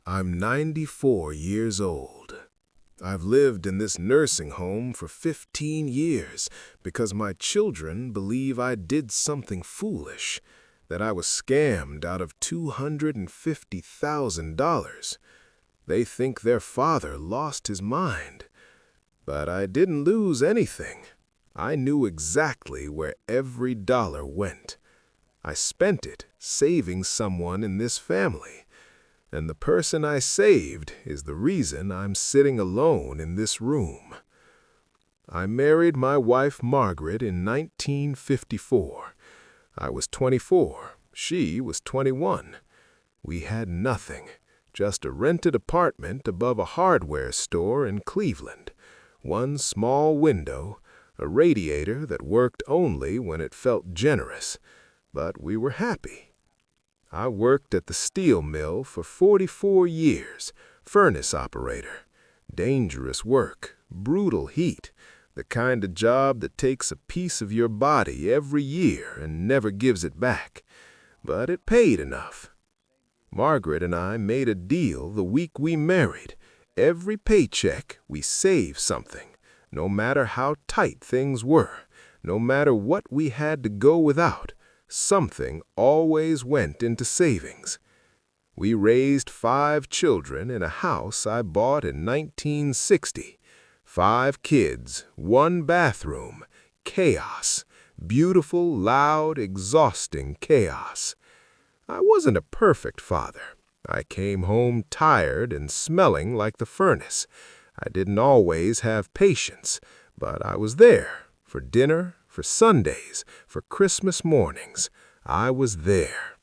I'm 94 years old. I've lived in this nursing home for 15 years because my children believe I did something foolish, that I was scammed out of $250,000. They think their father lost his mind. But I didn't lose anything. I knew exactly where every dollar went. I spent it saving someone in this family. And the person I saved is the reason I'm sitting alone in this room. I married my wife Margaret in 1954. I was 24. She was 21. We had nothing, just a rented apartment above a hardware store in Cleveland. One small window, a radiator that worked only when it felt generous. But we were happy. I worked at the steel mill for 44 years, furnace operator. Dangerous work, brutal heat, the kind of job that takes a piece of your body every year and never gives it back. But it paid enough. Margaret and I made a deal the week we married. Every paycheck, we saved something, no matter how tight things were, no matter what we had to go without. Something always went into savings. We raised 5 children in a house I bought in 1960. 5 kids, 1 bathroom, chaos, beautiful, loud, exhausting chaos. I wasn't a perfect father. I came home tired and smelling like the furnace. I didn't always have patience, but I was there for dinner, for Sundays, for Christmas mornings. I was there.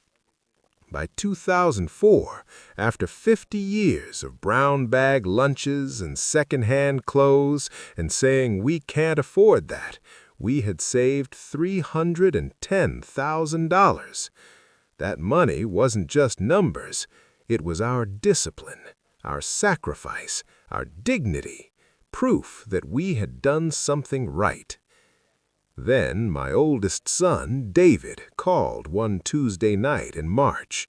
By 2004, after 50 years of brown bag lunches and second-hand clothes and saying we can't afford that, we had saved $310,000. That money wasn't just numbers. It was our discipline, our sacrifice, our dignity, proof that we had done something right. Then my oldest son, David, called one Tuesday night in March.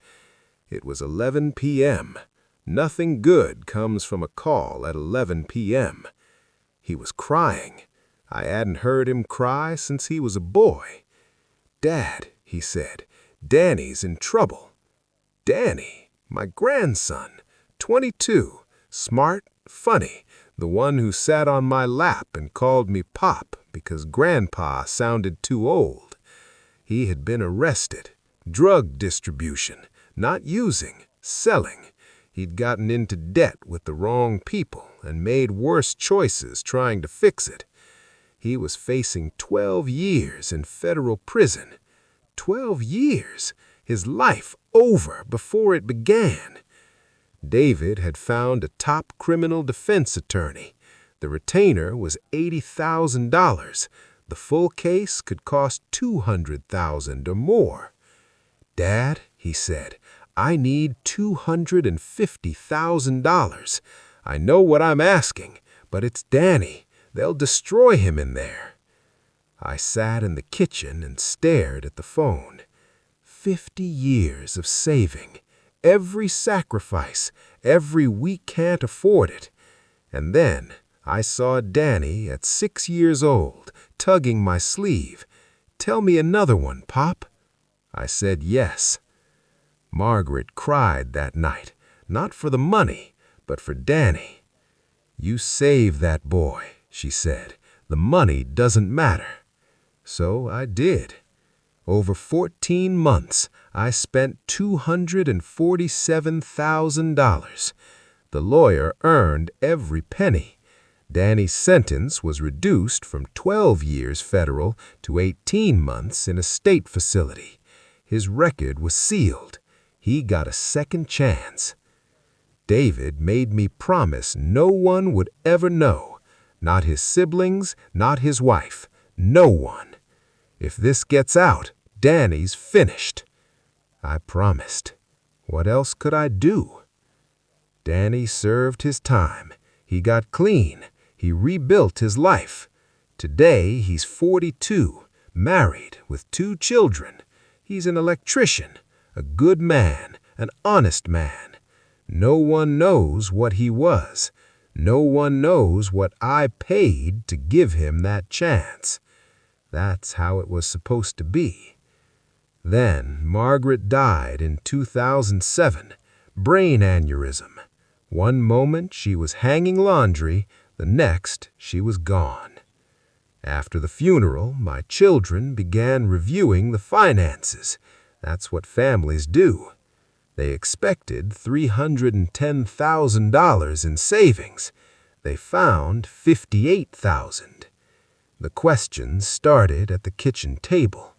It was 11 p.m. Nothing good comes from a call at 11 p.m. He was crying. I hadn't heard him cry since he was a boy. "Dad," he said, "Danny's in trouble." Danny, my grandson, 22, smart, funny, the one who sat on my lap and called me Pop because Grandpa sounded too old. He had been arrested. Drug distribution, not using, selling. He'd gotten into debt with the wrong people and made worse choices trying to fix it. He was facing 12 years in federal prison. 12 years, his life over before it began. David had found a top criminal defense attorney. The retainer was $80,000. The full case could cost $200,000 or more. "Dad," he said, "I need $250,000. I know what I'm asking, but it's Danny. They'll destroy him in there." I sat in the kitchen and stared at the phone. 50 years of saving. Every sacrifice, every "we can't afford it." And then I saw Danny at 6 years old, tugging my sleeve. "Tell me another one, Pop." I said yes. Margaret cried that night, not for the money, but for Danny. "You save that boy," she said. "The money doesn't matter." So I did. Over 14 months, I spent $247,000. The lawyer earned every penny. Danny's sentence was reduced from 12 years federal to 18 months in a state facility. His record was sealed. He got a second chance. David made me promise no one would ever know. Not his siblings, not his wife. No one. If this gets out, Danny's finished. I promised. What else could I do? Danny served his time. He got clean. He rebuilt his life. Today he's 42, married with 2 children. He's an electrician, a good man, an honest man. No one knows what he was. No one knows what I paid to give him that chance. That's how it was supposed to be. Then Margaret died in 2007, brain aneurysm. One moment she was hanging laundry, the next she was gone. After the funeral, my children began reviewing the finances. That's what families do. They expected $310,000 in savings. They found $58,000. The questions started at the kitchen table.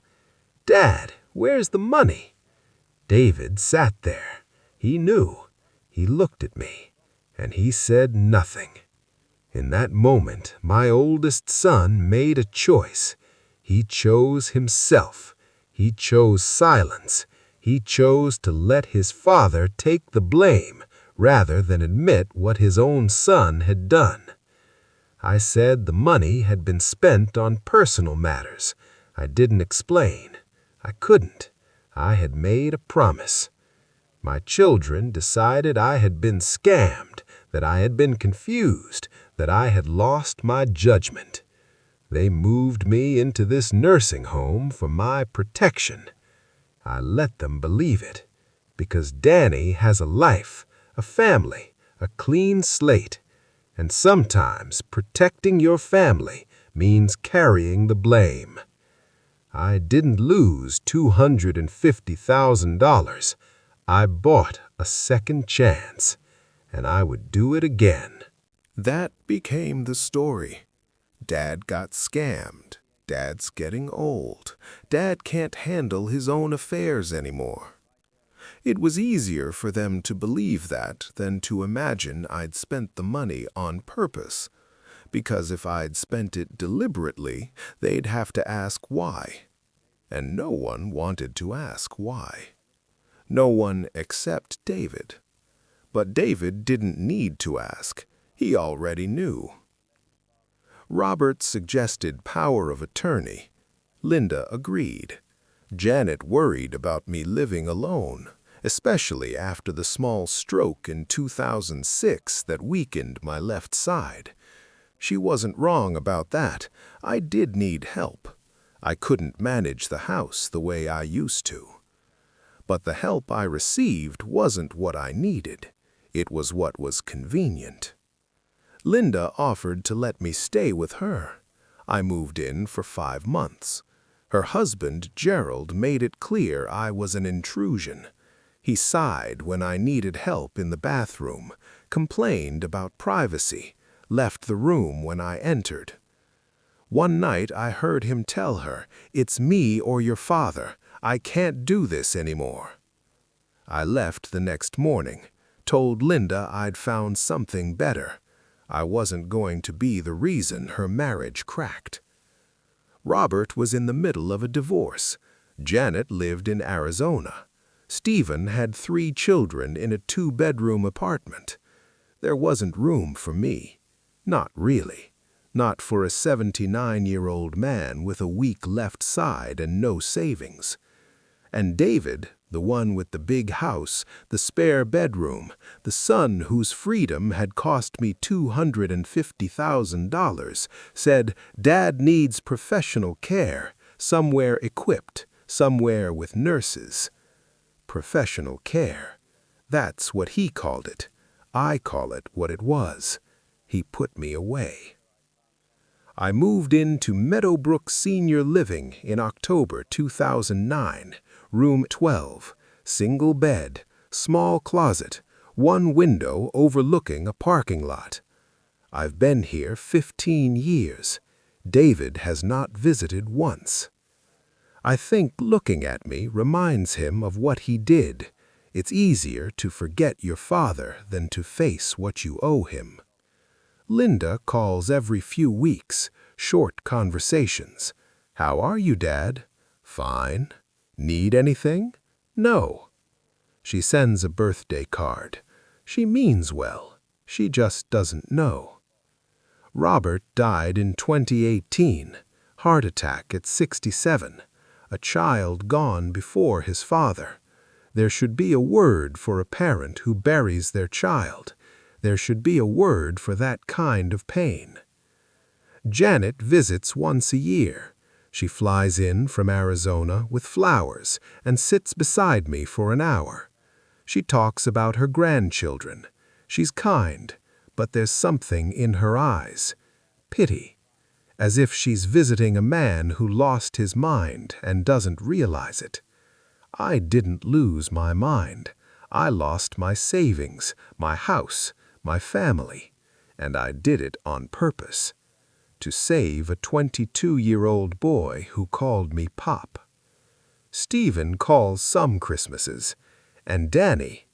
"Dad, where's the money?" David sat there. He knew. He looked at me, and he said nothing. In that moment, my oldest son made a choice. He chose himself. He chose silence. He chose to let his father take the blame rather than admit what his own son had done. I said the money had been spent on personal matters. I didn't explain. I couldn't. I had made a promise. My children decided I had been scammed, that I had been confused, that I had lost my judgment. They moved me into this nursing home for my protection. I let them believe it, because Danny has a life, a family, a clean slate, and sometimes protecting your family means carrying the blame. I didn't lose $250,000. I bought a second chance, and I would do it again. That became the story. Dad got scammed. Dad's getting old. Dad can't handle his own affairs anymore. It was easier for them to believe that than to imagine I'd spent the money on purpose, because if I'd spent it deliberately, they'd have to ask why. And no one wanted to ask why. No one except David. But David didn't need to ask. He already knew. Robert suggested power of attorney. Linda agreed. Janet worried about me living alone, especially after the small stroke in 2006 that weakened my left side. She wasn't wrong about that. I did need help. I couldn't manage the house the way I used to. But the help I received wasn't what I needed. It was what was convenient. Linda offered to let me stay with her. I moved in for 5 months. Her husband, Gerald, made it clear I was an intrusion. He sighed when I needed help in the bathroom, complained about privacy, left the room when I entered. One night I heard him tell her, "It's me or your father. I can't do this anymore." I left the next morning, told Linda I'd found something better. I wasn't going to be the reason her marriage cracked. Robert was in the middle of a divorce. Janet lived in Arizona. Stephen had 3 children in a 2-bedroom apartment. There wasn't room for me. Not really. Not for a 79-year-old man with a weak left side and no savings. And David, the one with the big house, the spare bedroom, the son whose freedom had cost me $250,000, said, "Dad needs professional care, somewhere equipped, somewhere with nurses." Professional care. That's what he called it. I call it what it was. He put me away. I moved into Meadowbrook Senior Living in October 2009, room 12, single bed, small closet, 1 window overlooking a parking lot. I've been here 15 years. David has not visited once. I think looking at me reminds him of what he did. It's easier to forget your father than to face what you owe him. Linda calls every few weeks, short conversations. "How are you, Dad?" "Fine." "Need anything?" "No." She sends a birthday card. She means well. She just doesn't know. Robert died in 2018, heart attack at 67, a child gone before his father. There should be a word for a parent who buries their child. There should be a word for that kind of pain. Janet visits once a year. She flies in from Arizona with flowers and sits beside me for an hour. She talks about her grandchildren. She's kind, but there's something in her eyes. Pity. As if she's visiting a man who lost his mind and doesn't realize it. I didn't lose my mind. I lost my savings, my house, my family, and I did it on purpose. To save a 22-year-old boy who called me Pop. Stephen calls some Christmases, and Danny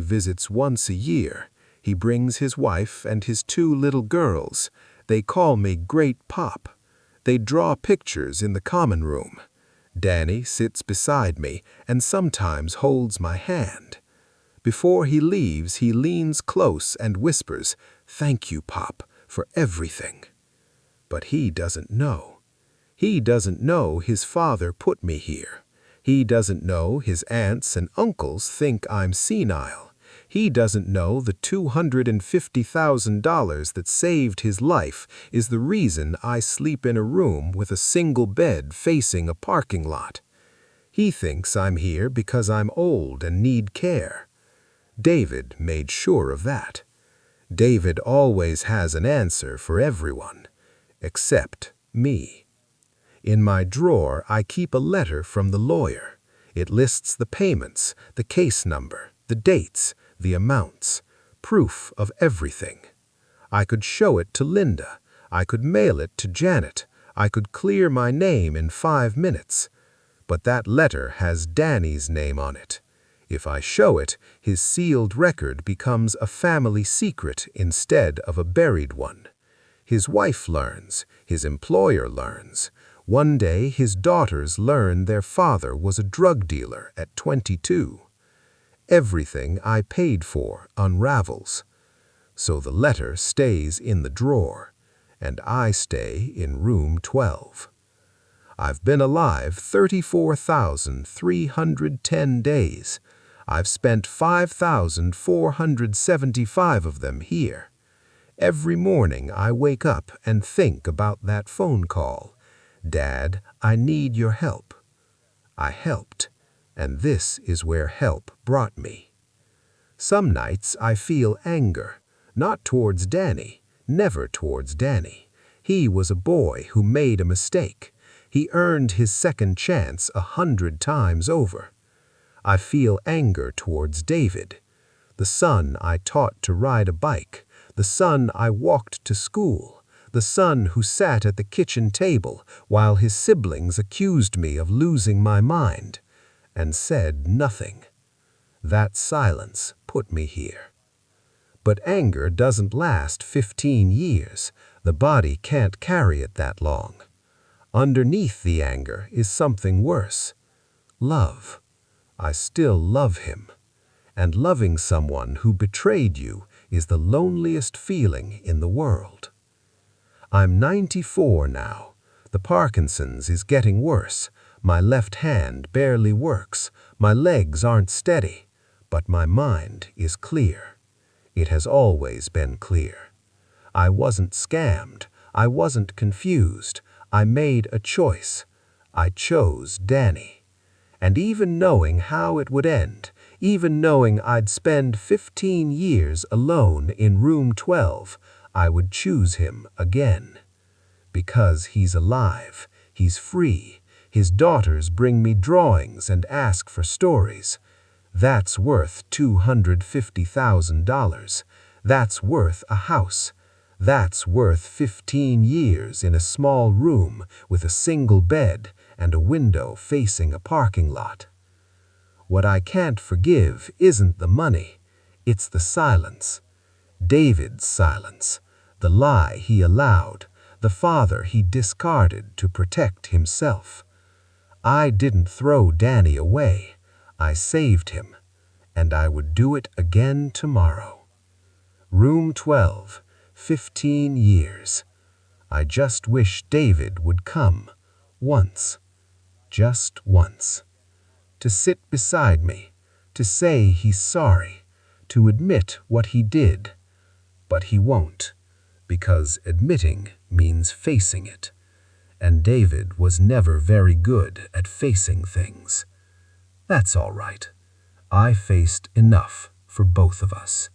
visits once a year. He brings his wife and his 2 little girls. They call me Great Pop. They draw pictures in the common room. Danny sits beside me and sometimes holds my hand. Before he leaves, he leans close and whispers, "Thank you, Pop, for everything." But he doesn't know. He doesn't know his father put me here. He doesn't know his aunts and uncles think I'm senile. He doesn't know the $250,000 that saved his life is the reason I sleep in a room with a single bed facing a parking lot. He thinks I'm here because I'm old and need care. David made sure of that. David always has an answer for everyone, except me. In my drawer, I keep a letter from the lawyer. It lists the payments, the case number, the dates, the amounts, proof of everything. I could show it to Linda. I could mail it to Janet. I could clear my name in 5 minutes. But that letter has Danny's name on it. If I show it, his sealed record becomes a family secret instead of a buried one. His wife learns. His employer learns. One day, his daughters learn their father was a drug dealer at 22. Everything I paid for unravels. So the letter stays in the drawer, and I stay in room 12. I've been alive 34,310 days. I've spent 5,475 of them here. Every morning I wake up and think about that phone call. "Dad, I need your help." I helped, and this is where help brought me. Some nights I feel anger, not towards Danny, never towards Danny. He was a boy who made a mistake. He earned his second chance 100 times over. I feel anger towards David, the son I taught to ride a bike, the son I walked to school, the son who sat at the kitchen table while his siblings accused me of losing my mind, and said nothing. That silence put me here. But anger doesn't last 15 years. The body can't carry it that long. Underneath the anger is something worse. Love. I still love him. And loving someone who betrayed you is the loneliest feeling in the world. I'm 94 now. The Parkinson's is getting worse. My left hand barely works. My legs aren't steady. But my mind is clear. It has always been clear. I wasn't scammed. I wasn't confused. I made a choice. I chose Danny. And even knowing how it would end, even knowing I'd spend 15 years alone in room 12, I would choose him again. Because he's alive, he's free. His daughters bring me drawings and ask for stories. That's worth $250,000. That's worth a house. That's worth 15 years in a small room with a single bed and a window facing a parking lot. What I can't forgive isn't the money, it's the silence. David's silence, the lie he allowed, the father he discarded to protect himself. I didn't throw Danny away. I saved him, and I would do it again tomorrow. Room 12, 15 years. I just wish David would come, once, just once. to sit beside me, to say he's sorry, to admit what he did. But he won't, because admitting means facing it. And David was never very good at facing things. That's all right. I faced enough for both of us.